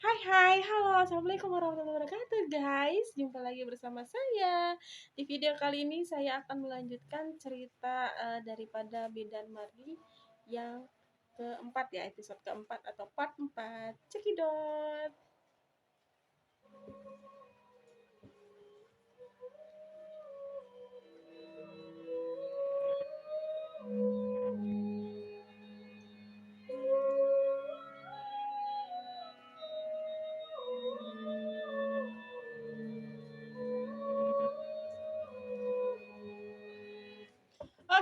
Hai hai, halo, assalamualaikum warahmatullahi wabarakatuh guys. Jumpa lagi bersama saya. Di video kali ini saya akan melanjutkan cerita daripada Bidan Mardi yang keempat ya, episode keempat atau part 4. Cekidot.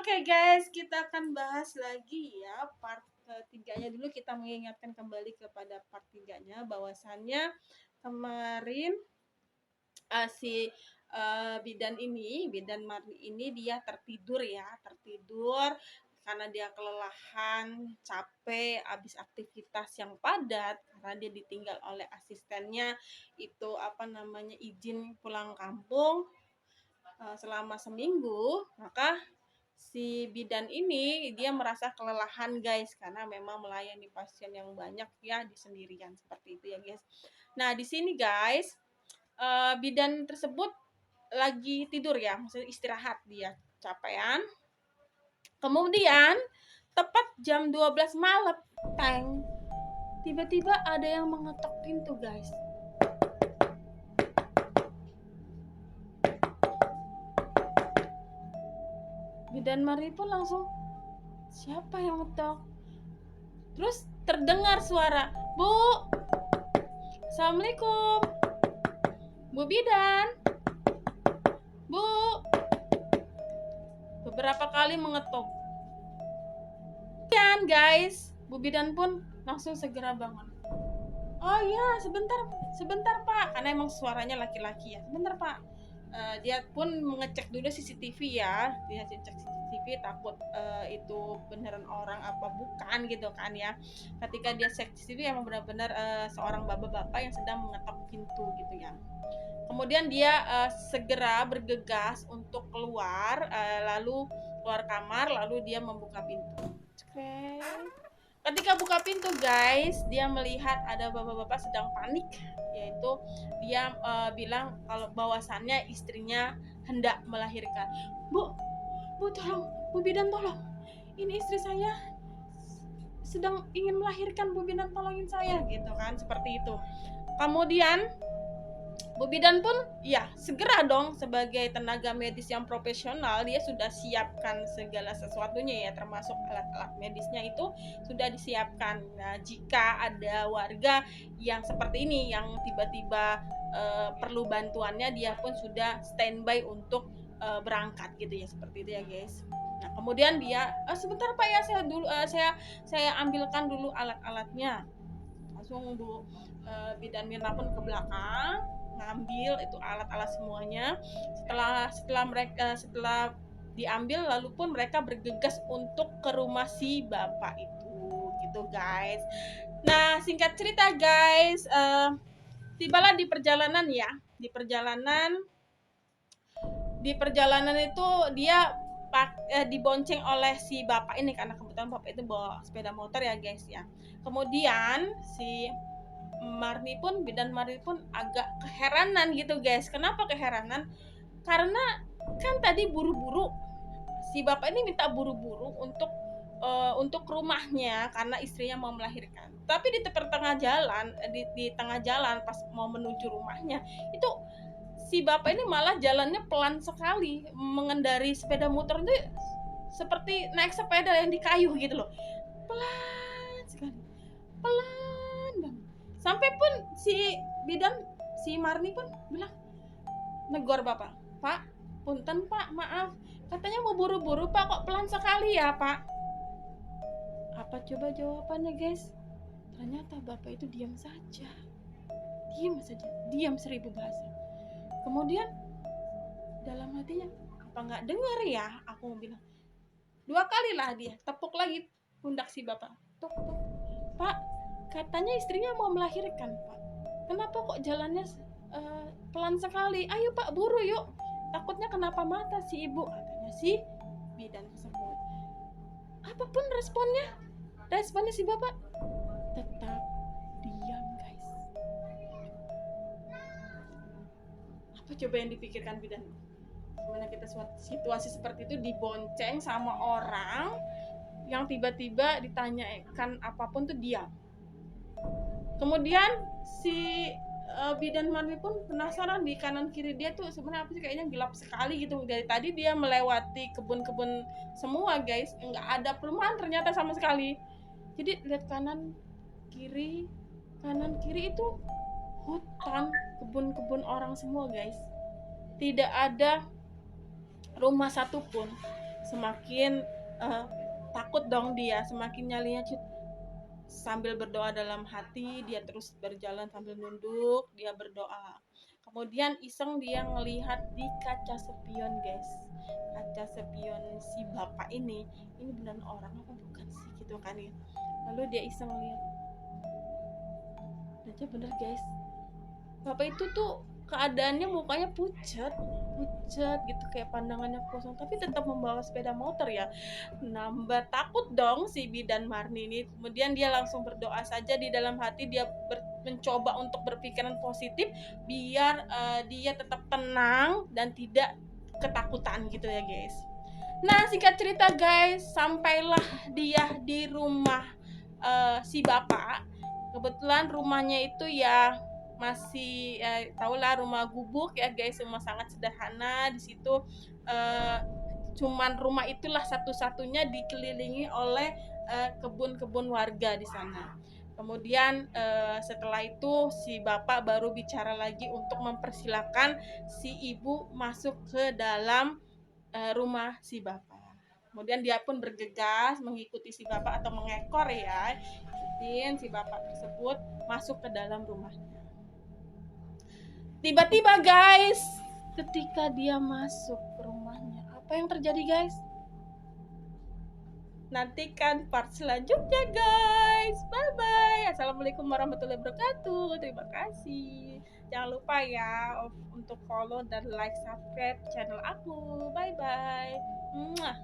Oke guys, kita akan bahas lagi ya part ketiganya dulu. Kita mengingatkan kembali kepada part tiganya bahwasannya kemarin Bidan Marni ini dia tertidur ya, tertidur karena dia kelelahan, capek, habis aktivitas yang padat karena dia ditinggal oleh asistennya itu izin pulang kampung selama seminggu. Maka si bidan ini dia merasa kelelahan guys karena memang melayani pasien yang banyak ya di sendirian seperti itu ya guys. Nah, di sini guys, bidan tersebut lagi tidur ya, maksudnya istirahat, dia capean. Kemudian tepat jam 12 malam, teng, tiba-tiba ada yang mengetok pintu guys. Bidan Mari pun langsung, siapa yang ngetok? Terus terdengar suara, "Bu, Assalamualaikum, Bu Bidan, Bu." Beberapa kali mengetuk. Dan guys, Bu Bidan pun langsung segera bangun. "Oh iya, sebentar Pak," karena emang suaranya laki-laki ya. "Sebentar Pak." Dia pun mengecek dulu CCTV ya, dia cek CCTV takut itu beneran orang apa bukan gitu kan ya. Ketika dia cek CCTV emang benar-benar seorang bapak-bapak yang sedang mengetok pintu gitu ya. Kemudian dia segera bergegas untuk keluar, lalu keluar kamar, lalu dia membuka pintu. Oke. Ketika buka pintu guys, dia melihat ada bapak-bapak sedang panik, yaitu dia bilang kalau bahwasannya istrinya hendak melahirkan. Bu, tolong, Bu Bidan tolong. Ini istri saya sedang ingin melahirkan, Bu Bidan tolongin saya gitu kan, seperti itu. Kemudian Bu Bidan pun ya segera dong, sebagai tenaga medis yang profesional dia sudah siapkan segala sesuatunya ya, termasuk alat-alat medisnya itu sudah disiapkan. Nah, jika ada warga yang seperti ini yang tiba-tiba perlu bantuannya, dia pun sudah standby untuk berangkat gitu ya, seperti itu ya guys. Nah, kemudian dia sebentar Pak ya, saya dulu saya ambilkan dulu alat-alatnya. Langsung Bu Bidan Mirna pun ke belakang ngambil itu alat-alat semuanya. Setelah diambil, lalu pun mereka bergegas untuk ke rumah si bapak itu gitu guys. Nah, singkat cerita guys, tibalah di perjalanan ya, di perjalanan itu dia dibonceng oleh si bapak ini, karena kebetulan bapak itu bawa sepeda motor ya guys ya. Kemudian si Bidan Marni pun agak keheranan gitu guys. Kenapa keheranan? Karena kan tadi buru-buru, si bapak ini minta buru-buru untuk rumahnya karena istrinya mau melahirkan. Tapi di tengah jalan, di tengah jalan pas mau menuju rumahnya itu si bapak ini malah jalannya pelan sekali, mengendari sepeda motor itu seperti naik sepeda yang di kayu gitu loh, pelan sekali, pelan banget. Sampai pun si Marni pun bilang, negor bapak, "Pak, punten Pak, maaf, katanya mau buru-buru Pak, kok pelan sekali ya Pak." Apa coba jawabannya guys? Ternyata bapak itu diam saja, diam 1000 bahasa. Kemudian dalam hatinya, apa nggak dengar ya aku bilang. 2 kali lah dia tepuk lagi pundak si bapak, tuk tuk. "Pak, katanya istrinya mau melahirkan Pak, kenapa kok jalannya pelan sekali? Ayo Pak, buru yuk, takutnya kenapa mata si ibu," katanya si bidan tersebut. Apapun responnya si bapak tetap diam guys. Coba yang dipikirkan bidan, gimana kita situasi seperti itu dibonceng sama orang yang tiba-tiba ditanyakan apapun tuh diam. Kemudian si bidan Marni pun penasaran, di kanan kiri dia tuh sebenarnya apa sih, kayaknya gelap sekali gitu. Dari tadi dia melewati kebun-kebun semua guys, nggak ada perumahan ternyata sama sekali. Jadi lihat kanan kiri itu hutan, kebun-kebun orang semua guys, tidak ada rumah satupun. Semakin takut dong dia, semakin nyalinya sambil berdoa dalam hati. Dia terus berjalan sambil nunduk, dia berdoa. Kemudian iseng dia ngelihat di kaca spion guys, kaca spion si bapak ini beneran orang apa bukan sih gitu kan ya. Lalu dia iseng lihat, dan bener guys, bapak itu tuh keadaannya mukanya pucat gitu, kayak pandangannya kosong, tapi tetap membawa sepeda motor ya. Nambah takut dong si bidan Marni ini. Kemudian dia langsung berdoa saja di dalam hati. Dia mencoba untuk berpikiran positif biar dia tetap tenang dan tidak ketakutan gitu ya guys. Nah singkat cerita guys, sampailah dia di rumah si bapak. Kebetulan rumahnya itu ya masih tahulah rumah gubuk ya guys, rumah sangat sederhana. Di situ cuman rumah itulah satu-satunya dikelilingi oleh kebun-kebun warga di sana. Kemudian setelah itu si bapak baru bicara lagi untuk mempersilahkan si ibu masuk ke dalam rumah si bapak. Kemudian dia pun bergegas mengikuti si bapak atau mengekor ya, ikutin si bapak tersebut masuk ke dalam rumahnya. Tiba-tiba guys, ketika dia masuk ke rumahnya, apa yang terjadi guys? Nantikan part selanjutnya guys. Bye bye. Assalamualaikum warahmatullahi wabarakatuh. Terima kasih. Jangan lupa ya untuk follow dan like, subscribe channel aku. Bye bye. Mwah.